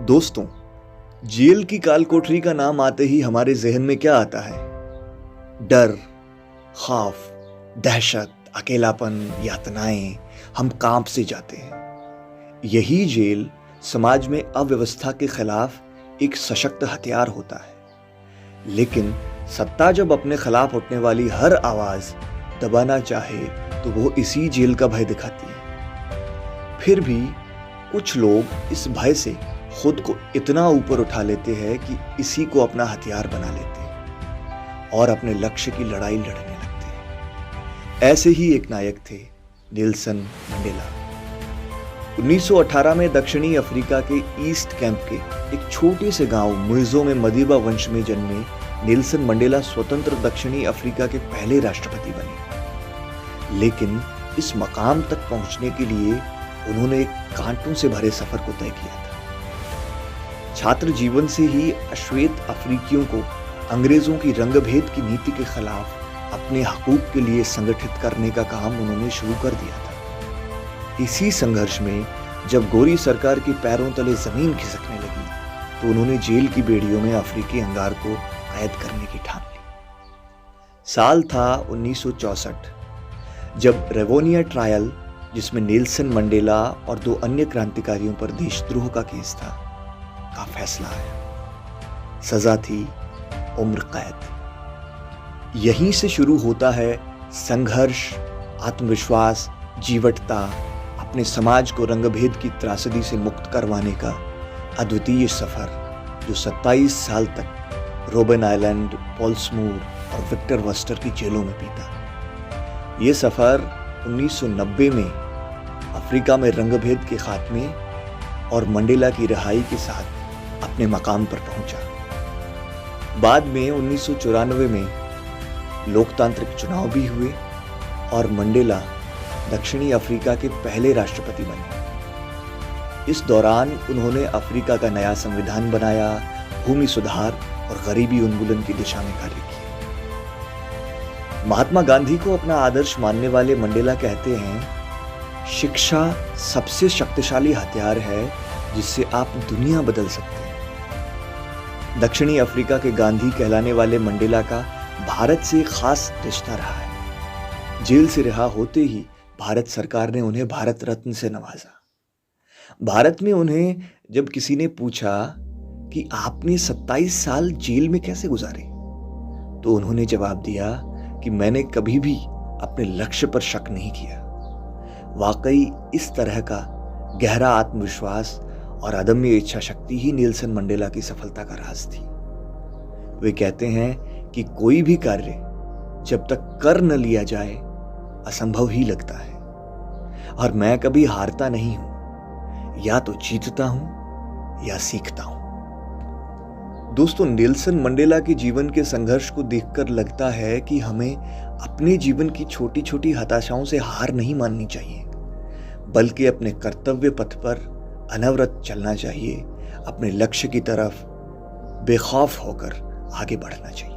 दोस्तों, जेल की काल कोठरी का नाम आते ही हमारे जहन में क्या आता है? डर, खौफ, दहशत, अकेलापन, यातनाएं, हम कांप से जाते हैं। यही जेल समाज में अव्यवस्था के खिलाफ एक सशक्त हथियार होता है। लेकिन सत्ता जब अपने खिलाफ उठने वाली हर आवाज दबाना चाहे तो वो इसी जेल का भय दिखाती है। फिर भी कुछ लोग इस भय से खुद को इतना ऊपर उठा लेते हैं कि इसी को अपना हथियार बना लेते हैं और अपने लक्ष्य की लड़ाई लड़ने लगते हैं। ऐसे ही एक नायक थे नेल्सन मंडेला। 1918 में दक्षिणी अफ्रीका के ईस्ट कैंप के एक छोटे से गांव मुइज़ो में मदीबा वंश में जन्मे नेल्सन मंडेला स्वतंत्र दक्षिणी अफ्रीका के पहले राष्ट्रपति बने। लेकिन इस मकाम तक पहुंचने के लिए उन्होंने एक कांटों से भरे सफर को तय किया था। छात्र जीवन से ही अश्वेत अफ्रीकियों को अंग्रेजों की रंगभेद की नीति के खिलाफ अपने हकूक के लिए संगठित करने का काम उन्होंने शुरू कर दिया था। इसी संघर्ष में जब गोरी सरकार के पैरों तले जमीन खिसकने लगी तो उन्होंने जेल की बेड़ियों में अफ्रीकी अंगार को कैद करने की ठान ली। साल था 1964 जब रेवोनिया ट्रायल, जिसमें नेल्सन मंडेला और 2 अन्य क्रांतिकारियों पर देशद्रोह का केस था, का फैसला आया। सजा थी उम्र कैद। यहीं से शुरू होता है संघर्ष, आत्मविश्वास, जीवटता, अपने समाज को रंगभेद की त्रासदी से मुक्त करवाने का अद्वितीय सफर, जो 27 साल तक रोबेन आइलैंड, पोल्समूर और विक्टर वर्स्टर की जेलों में बीता। ये सफर 1990 में अफ्रीका में रंगभेद के खात्मे और मंडेला की रिहाई के साथ अपने मकाम पर पहुंचा। बाद में 1994 में लोकतांत्रिक चुनाव भी हुए और मंडेला दक्षिणी अफ्रीका के पहले राष्ट्रपति बने। इस दौरान उन्होंने अफ्रीका का नया संविधान बनाया, भूमि सुधार और गरीबी उन्मूलन की दिशा में कार्य किया। महात्मा गांधी को अपना आदर्श मानने वाले मंडेला कहते हैं, शिक्षा सबसे शक्तिशाली हथियार है जिससे आप दुनिया बदल सकते हैं। दक्षिणी अफ्रीका के गांधी कहलाने वाले मंडेला का भारत से खास रिश्ता रहा है। जेल से रिहा होते ही भारत सरकार ने उन्हें भारत रत्न से नवाजा। भारत में उन्हें जब किसी ने पूछा कि आपने 27 साल जेल में कैसे गुजारे, तो उन्होंने जवाब दिया कि मैंने कभी भी अपने लक्ष्य पर शक नहीं किया। वाकई इस तरह का गहरा आत्मविश्वास और अदम्य इच्छा शक्ति ही नेल्सन मंडेला की सफलता का राज थी। वे कहते हैं कि कोई भी कार्य जब तक कर न लिया जाए असंभव ही लगता है, और मैं कभी हारता नहीं हूं, या तो जीतता हूं या सीखता हूं। दोस्तों, नेल्सन मंडेला के जीवन के संघर्ष को देखकर लगता है कि हमें अपने जीवन की छोटी छोटी हताशाओं से हार नहीं माननी चाहिए, बल्कि अपने कर्तव्य पथ पर अनवरत चलना चाहिए। अपने लक्ष्य की तरफ बेखौफ होकर आगे बढ़ना चाहिए।